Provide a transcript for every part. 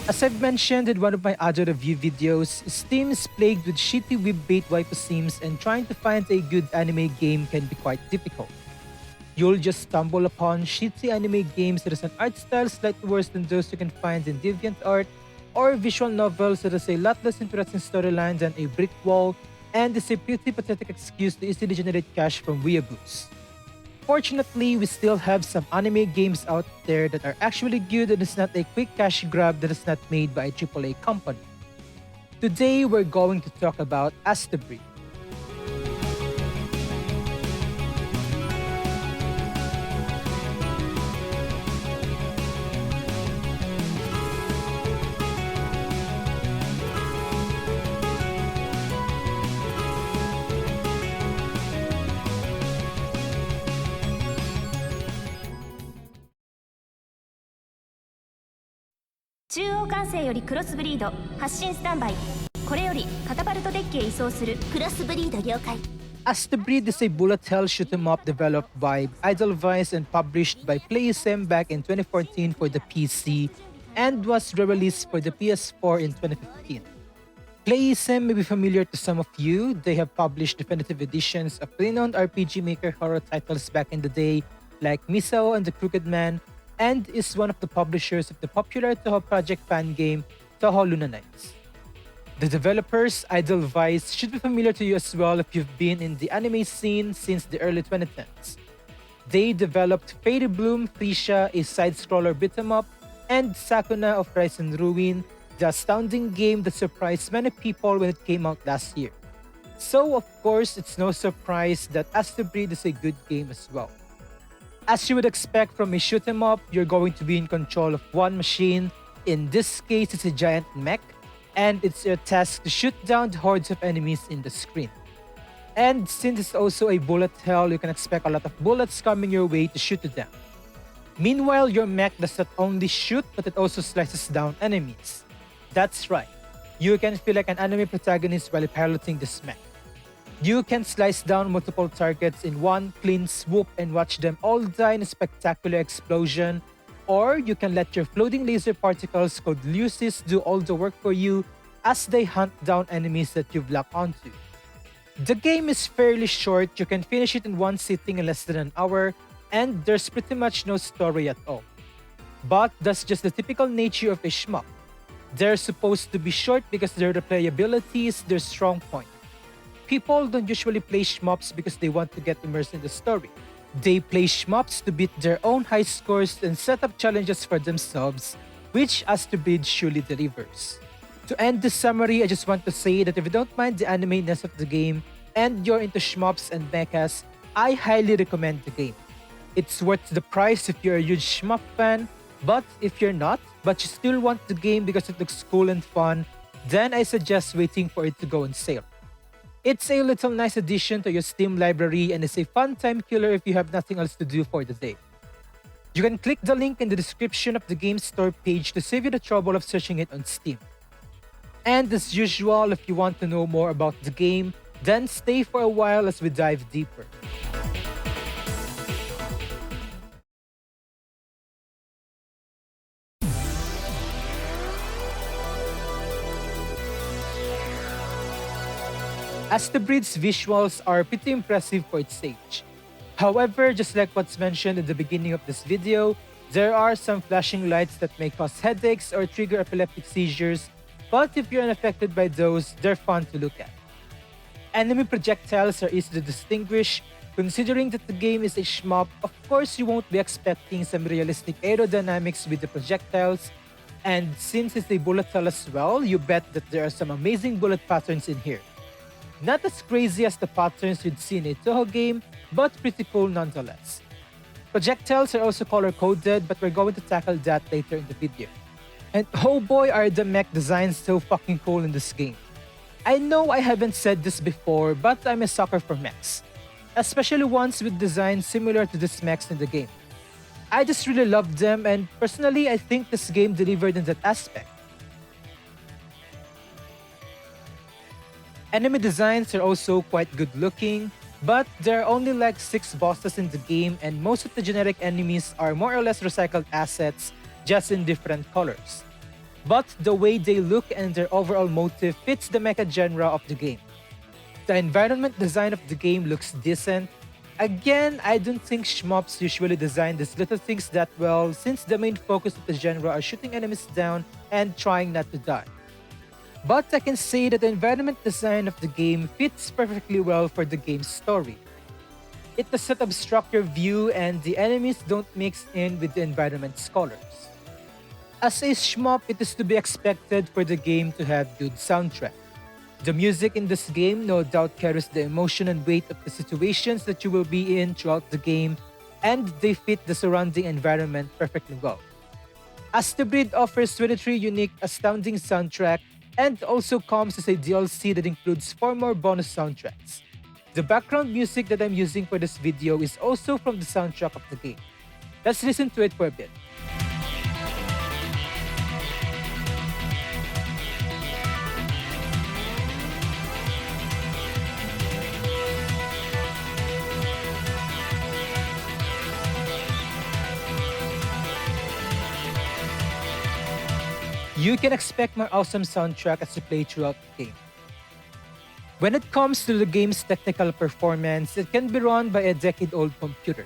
As I've mentioned in one of my other review videos, Steam is plagued with shitty web-bait waifu sims, and trying to find a good anime game can be quite difficult. You'll just stumble upon shitty anime games that has an art style slightly worse than those you can find in DeviantArt, or visual novels that has a lot less interesting storyline than a brick wall, and is a pretty pathetic excuse to easily generate cash from weeaboos. Fortunately, we still have some anime games out there that are actually good and is not a quick cash grab that is not made by a AAA company. Today, we're going to talk about Astebreed. Astebreed is a bullet hell shoot 'em up developed by Edelweiss and published by PlaySM back in 2014 for the PC and was re-released for the PS4 in 2015. PlaySM may be familiar to some of you. They have published definitive editions of renowned RPG Maker horror titles back in the day like Misao and the Crooked Man, and is one of the publishers of the popular Touhou Project fan game Touhou Nights. The developers, Edelweiss, should be familiar to you as well if you've been in the anime scene since the early 2010s. They developed Fairy Bloom Freesia, a side-scroller beat-em-up, and Sakuna of Rise and Ruin, the astounding game that surprised many people when it came out last year. So of course, it's no surprise that Astebreed is a good game as well. As you would expect from a shoot 'em up, you're going to be in control of one machine. In this case, it's a giant mech, and it's your task to shoot down the hordes of enemies in the screen. And since it's also a bullet hell, you can expect a lot of bullets coming your way to shoot you down. Meanwhile, your mech does not only shoot, but it also slices down enemies. That's right, you can feel like an anime protagonist while piloting this mech. You can slice down multiple targets in one clean swoop and watch them all die in a spectacular explosion, or you can let your floating laser particles called Lucis do all the work for you as they hunt down enemies that you've locked onto. The game is fairly short, you can finish it in one sitting in less than an hour, and there's pretty much no story at all. But that's just the typical nature of a SHMUP. They're supposed to be short because their replayability is their strong point. People don't usually play SHMUPs because they want to get immersed in the story. They play SHMUPs to beat their own high scores and set up challenges for themselves, which Astebreed surely delivers. To end this summary, I just want to say that if you don't mind the anime-ness of the game and you're into SHMUPs and mechas, I highly recommend the game. It's worth the price if you're a huge SHMUP fan, but if you're not, but you still want the game because it looks cool and fun, then I suggest waiting for it to go on sale. It's a little nice addition to your Steam library and is a fun time killer if you have nothing else to do for the day. You can click the link in the description of the game store page to save you the trouble of searching it on Steam. And as usual, if you want to know more about the game, then stay for a while as we dive deeper. Astebreed's visuals are pretty impressive for its age. However, just like what's mentioned in the beginning of this video, there are some flashing lights that may cause headaches or trigger epileptic seizures, but if you're unaffected by those, they're fun to look at. Enemy projectiles are easy to distinguish. Considering that the game is a SHMUP, of course you won't be expecting some realistic aerodynamics with the projectiles, and since it's a bullet hell as well, you bet that there are some amazing bullet patterns in here. Not as crazy as the patterns you'd see in a Touhou game, but pretty cool nonetheless. Projectiles are also color-coded, but we're going to tackle that later in the video. And oh boy are the mech designs so fucking cool in this game. I know I haven't said this before, but I'm a sucker for mechs. Especially ones with designs similar to these mechs in the game. I just really love them, and personally I think this game delivered in that aspect. Enemy designs are also quite good looking, but there are only like 6 bosses in the game and most of the generic enemies are more or less recycled assets just in different colors. but the way they look and their overall motive fits the mecha genre of the game. The environment design of the game looks decent. Again, I don't think SHMUPs usually design these little things that well, since the main focus of the genre are shooting enemies down and trying not to die. But I can say that the environment design of the game fits perfectly well for the game's story. It does not obstruct your view and the enemies don't mix in with the environment's colors. As a SHMUP, it is to be expected for the game to have good soundtrack. The music in this game no doubt carries the emotion and weight of the situations that you will be in throughout the game, and they fit the surrounding environment perfectly well. Astebreed offers 23 unique, astounding soundtrack and also comes as a DLC that includes 4 more bonus soundtracks. The background music that I'm using for this video is also from the soundtrack of the game. Let's listen to it for a bit. You can expect my awesome soundtrack as you play throughout the game. When it comes to the game's technical performance, it can be run by a decade-old computer.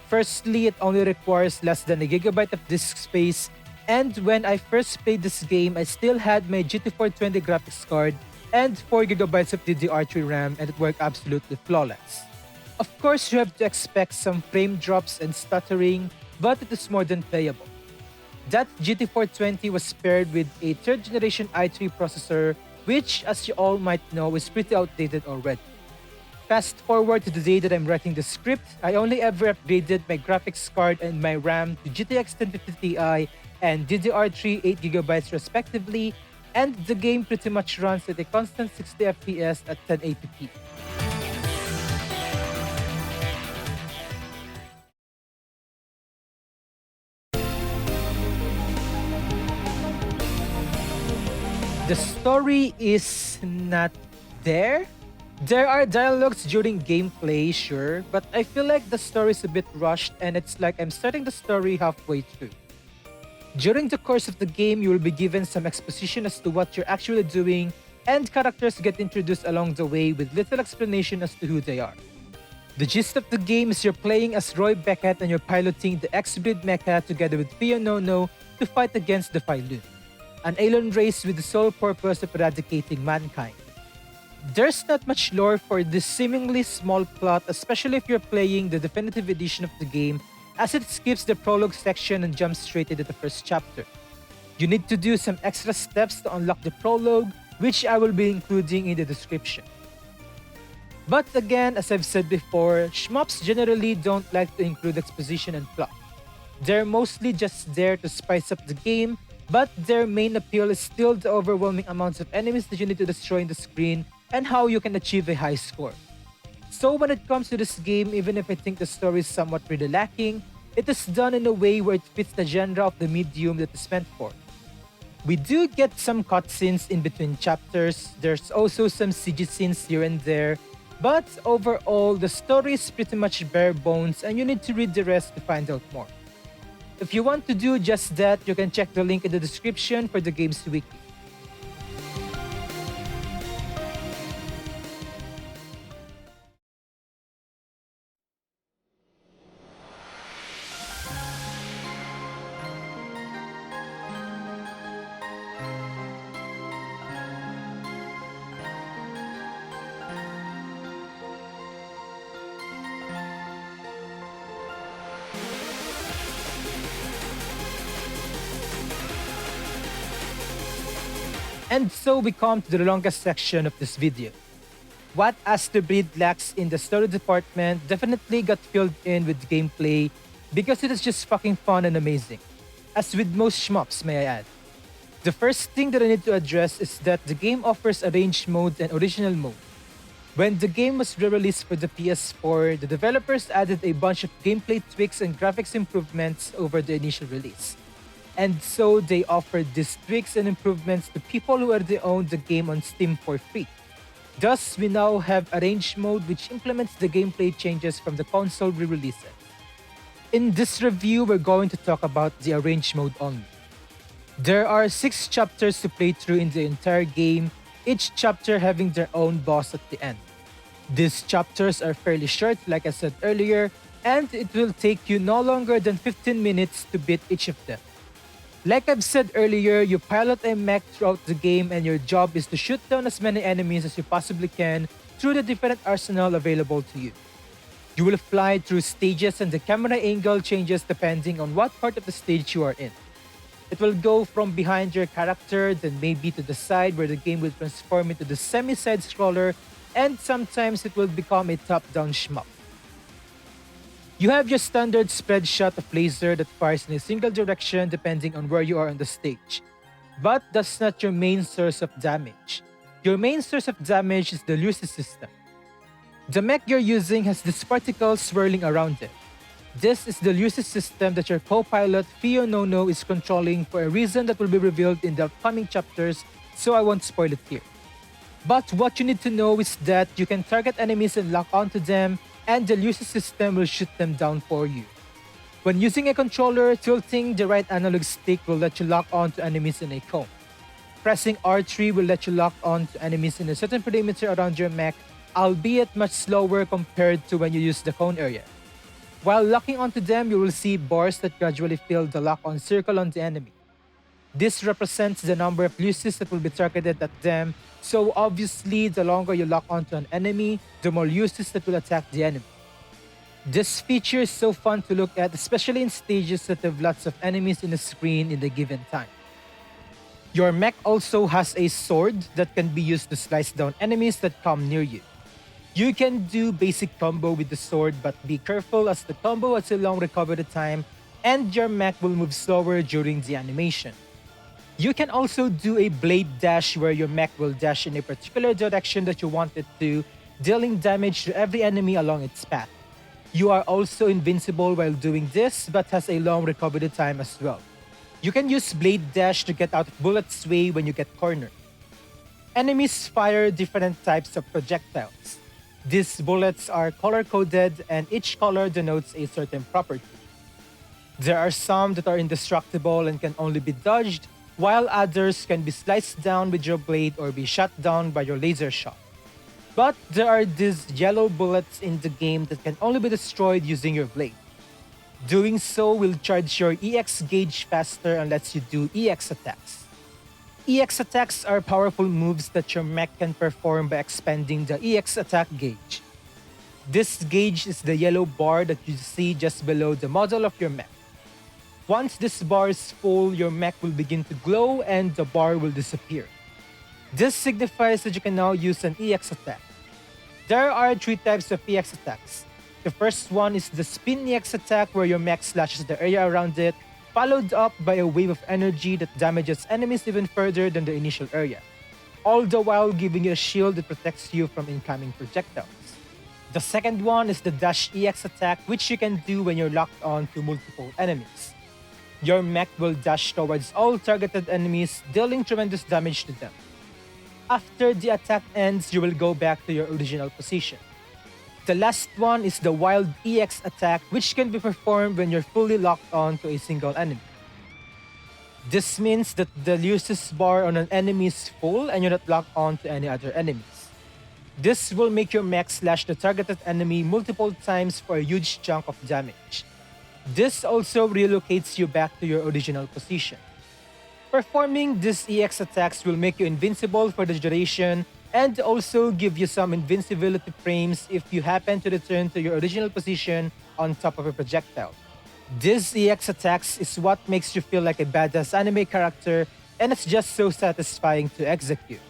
Firstly, it only requires less than a gigabyte of disk space, and when I first played this game, I still had my GT420 graphics card and 4 gigabytes of DDR3 RAM, and it worked absolutely flawless. Of course, you have to expect some frame drops and stuttering, but it is more than playable. That GT420 was paired with a 3rd generation i3 processor, which, as you all might know, is pretty outdated already. Fast forward to the day that I'm writing the script, I only ever upgraded my graphics card and my RAM to GTX 1050 Ti and DDR3 8GB respectively, and the game pretty much runs at a constant 60 FPS at 1080p. The story is not there. There are dialogues during gameplay, sure, but I feel like the story is a bit rushed and it's like I'm starting the story halfway through. During the course of the game, you will be given some exposition as to what you're actually doing, and characters get introduced along the way with little explanation as to who they are. The gist of the game is you're playing as Roy Beckett and you're piloting the X-Breed Mecha together with Fio Nono to fight against the Failun, an alien race with the sole purpose of eradicating mankind. There's not much lore for this seemingly small plot, especially if you're playing the definitive edition of the game, as it skips the prologue section and jumps straight into the first chapter. You need to do some extra steps to unlock the prologue, which I will be including in the description. But again, as I've said before, SHMUPs generally don't like to include exposition and plot. They're mostly just there to spice up the game, but their main appeal is still the overwhelming amounts of enemies that you need to destroy in the screen and how you can achieve a high score. So when it comes to this game, even if I think the story is somewhat really lacking, it is done in a way where it fits the genre of the medium that is meant for. We do get some cutscenes in between chapters, there's also some CG scenes here and there, but overall, the story is pretty much bare bones and you need to read the rest to find out more. If you want to do just that, you can check the link in the description for the game's wiki. And so we come to the longest section of this video. What Astebreed lacks in the story department definitely got filled in with gameplay because it is just fucking fun and amazing. As with most SHMUPs, may I add. The first thing that I need to address is that the game offers arranged mode and original mode. When the game was re-released for the PS4, the developers added a bunch of gameplay tweaks and graphics improvements over the initial release. And so they offered these tweaks and improvements to people who already owned the game on Steam for free. Thus, we now have arranged mode which implements the gameplay changes from the console re-releases. In this review, we're going to talk about the arranged mode only. There are 6 chapters to play through in the entire game, each chapter having their own boss at the end. These chapters are fairly short, like I said earlier, and it will take you no longer than 15 minutes to beat each of them. Like I've said earlier, you pilot a mech throughout the game and your job is to shoot down as many enemies as you possibly can through the different arsenal available to you. You will fly through stages and the camera angle changes depending on what part of the stage you are in. It will go from behind your character, then maybe to the side where the game will transform into the semi-side scroller, and sometimes it will become a top-down shmup. You have your standard spread shot of laser that fires in a single direction depending on where you are on the stage. But that's not your main source of damage. Your main source of damage is the Lucis system. The mech you're using has this particle swirling around it. This is the Lucis system that your co-pilot Fio Nono is controlling for a reason that will be revealed in the upcoming chapters, so I won't spoil it here. But what you need to know is that you can target enemies and lock onto them, and the Lucis system will shoot them down for you. When using a controller, tilting the right analog stick will let you lock onto enemies in a cone. Pressing R3 will let you lock onto enemies in a certain perimeter around your mech, albeit much slower compared to when you use the cone area. While locking onto them, you will see bars that gradually fill the lock-on circle on the enemy. This represents the number of Lucis that will be targeted at them, so obviously the longer you lock onto an enemy, the more Lucis that will attack the enemy. This feature is so fun to look at, especially in stages that have lots of enemies in the screen in a given time. Your mech also has a sword that can be used to slice down enemies that come near you. You can do basic combo with the sword, but be careful as the combo has a long recovery time and your mech will move slower during the animation. You can also do a blade dash where your mech will dash in a particular direction that you want it to, dealing damage to every enemy along its path. You are also invincible while doing this, but has a long recovery time as well. You can use blade dash to get out of bullets' way when you get cornered. Enemies fire different types of projectiles. These bullets are color-coded and each color denotes a certain property. There are some that are indestructible and can only be dodged, while others can be sliced down with your blade or be shot down by your laser shot. But there are these yellow bullets in the game that can only be destroyed using your blade. Doing so will charge your EX gauge faster and lets you do EX attacks. EX attacks are powerful moves that your mech can perform by expanding the EX attack gauge. This gauge is the yellow bar that you see just below the model of your mech. Once this bar is full, your mech will begin to glow and the bar will disappear. This signifies that you can now use an EX attack. There are 3 types of EX attacks. The first one is the spin EX attack where your mech slashes the area around it, followed up by a wave of energy that damages enemies even further than the initial area, all the while giving you a shield that protects you from incoming projectiles. The second one is the dash EX attack, which you can do when you're locked on to multiple enemies. Your mech will dash towards all targeted enemies, dealing tremendous damage to them. After the attack ends, you will go back to your original position. The last one is the wild EX attack, which can be performed when you're fully locked on to a single enemy. This means that the Lucis bar on an enemy is full and you're not locked on to any other enemies. This will make your mech slash the targeted enemy multiple times for a huge chunk of damage. This also relocates you back to your original position. Performing these EX attacks will make you invincible for the duration and also give you some invincibility frames if you happen to return to your original position on top of a projectile. These EX attacks is what makes you feel like a badass anime character, and it's just so satisfying to execute.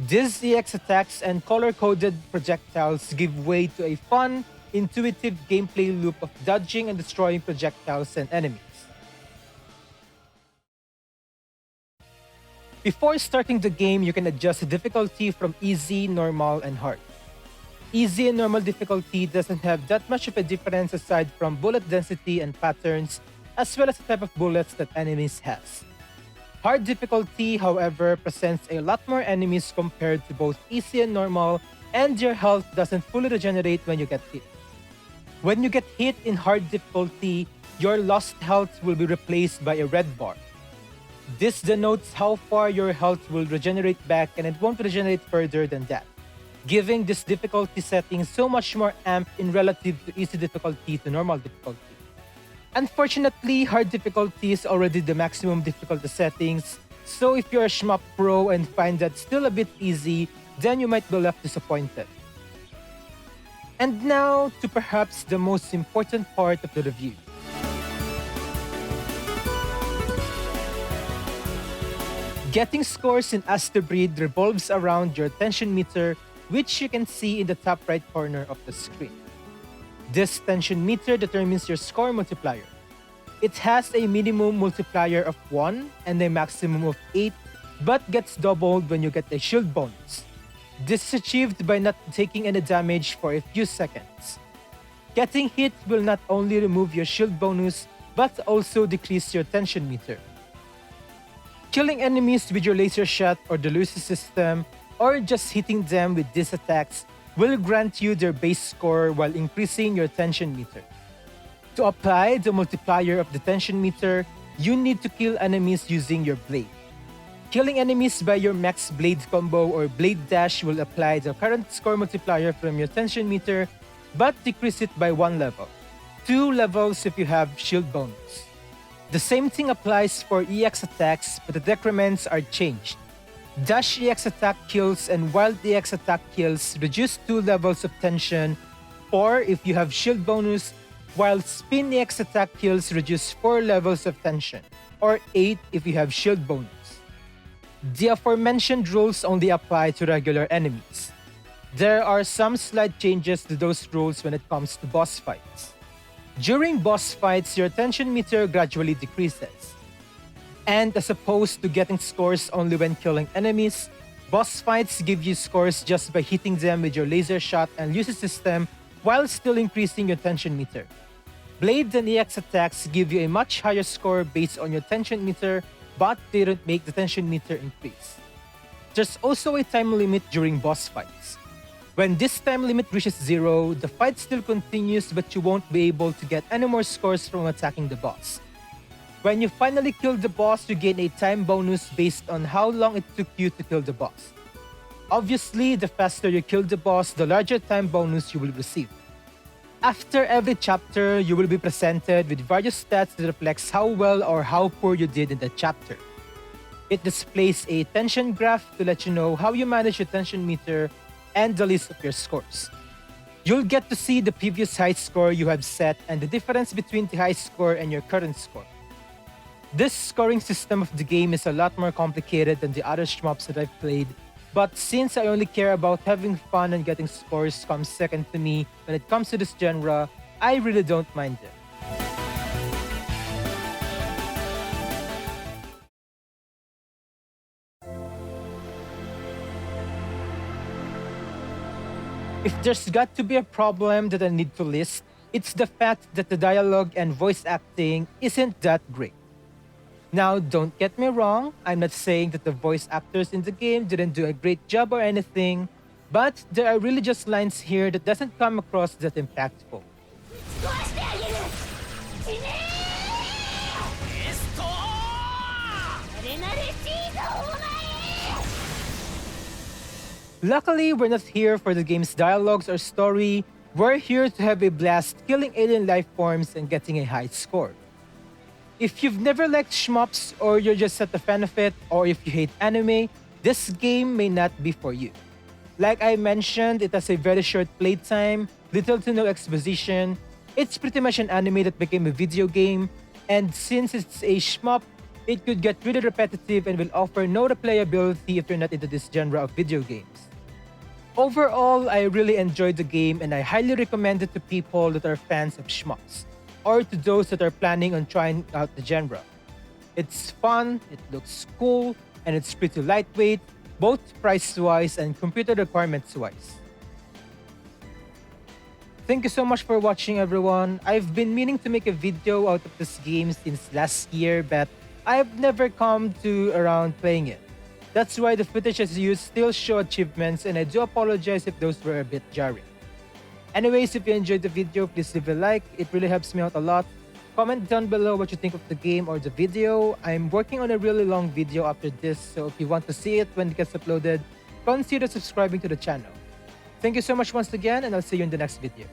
These EX attacks and color-coded projectiles give way to a fun, intuitive gameplay loop of dodging and destroying projectiles and enemies. Before starting the game, you can adjust the difficulty from easy, normal, and hard. Easy and normal difficulty doesn't have that much of a difference aside from bullet density and patterns, as well as the type of bullets that enemies has. Hard difficulty, however, presents a lot more enemies compared to both easy and normal, and your health doesn't fully regenerate when you get hit. When you get hit in hard difficulty, your lost health will be replaced by a red bar. This denotes how far your health will regenerate back, and it won't regenerate further than that, giving this difficulty setting so much more amp in relative to easy difficulty to normal difficulty. Unfortunately, hard difficulty is already the maximum difficulty settings, so if you're a SHMUP pro and find that still a bit easy, then you might be left disappointed. And now to perhaps the most important part of the review. Getting scores in Astebreed revolves around your tension meter, which you can see in the top right corner of the screen. This tension meter determines your score multiplier. It has a minimum multiplier of 1 and a maximum of 8, but gets doubled when you get a shield bonus. This is achieved by not taking any damage for a few seconds. Getting hit will not only remove your shield bonus, but also decrease your tension meter. Killing enemies with your laser shot or the Lucy system, or just hitting them with these attacks, will grant you their base score while increasing your tension meter. To apply the multiplier of the tension meter, you need to kill enemies using your blade. Killing enemies by your max blade combo or blade dash will apply the current score multiplier from your tension meter, but decrease it by 1 level. 2 levels if you have shield bonus. The same thing applies for EX attacks, but the decrements are changed. Dash EX attack kills and Wild EX attack kills reduce 2 levels of tension, or if you have shield bonus, while Spin EX attack kills reduce 4 levels of tension, or 8 if you have shield bonus. The aforementioned rules only apply to regular enemies. There are some slight changes to those rules when it comes to boss fights. During boss fights, your tension meter gradually decreases. And as opposed to getting scores only when killing enemies, boss fights give you scores just by hitting them with your laser shot and Lucy system while still increasing your tension meter. Blade and EX attacks give you a much higher score based on your tension meter, but they don't make the tension meter increase. There's also a time limit during boss fights. When this time limit reaches 0, the fight still continues, but you won't be able to get any more scores from attacking the boss. When you finally kill the boss, you gain a time bonus based on how long it took you to kill the boss. Obviously, the faster you kill the boss, the larger time bonus you will receive. After every chapter, you will be presented with various stats that reflects how well or how poor you did in that chapter. It displays a tension graph to let you know how you manage your tension meter and the list of your scores. You'll get to see the previous high score you have set and the difference between the high score and your current score. This scoring system of the game is a lot more complicated than the other SHMUPs that I've played, but since I only care about having fun and getting scores comes second to me when it comes to this genre, I really don't mind it. If there's got to be a problem that I need to list, it's the fact that the dialogue and voice acting isn't that great. Now, don't get me wrong, I'm not saying that the voice actors in the game didn't do a great job or anything, but there are really just lines here that doesn't come across that impactful. Luckily, we're not here for the game's dialogues or story. We're here to have a blast killing alien life forms and getting a high score. If you've never liked SHMUPs, or you're just not a fan of it, or if you hate anime, this game may not be for you. Like I mentioned, it has a very short playtime, little to no exposition. It's pretty much an anime that became a video game, and since it's a SHMUP, it could get really repetitive and will offer no replayability if you're not into this genre of video games. Overall, I really enjoyed the game and I highly recommend it to people that are fans of SHMUPs, or to those that are planning on trying out the genre. It's fun, it looks cool, and it's pretty lightweight, both price-wise and computer requirements-wise. Thank you so much for watching, everyone. I've been meaning to make a video out of this game since last year, but I've never come to around playing it. That's why the footages used still show achievements, and I do apologize if those were a bit jarring. Anyways, if you enjoyed the video, please leave a like. It really helps me out a lot. Comment down below what you think of the game or the video. I'm working on a really long video after this, so if you want to see it when it gets uploaded, consider subscribing to the channel. Thank you so much once again, and I'll see you in the next video.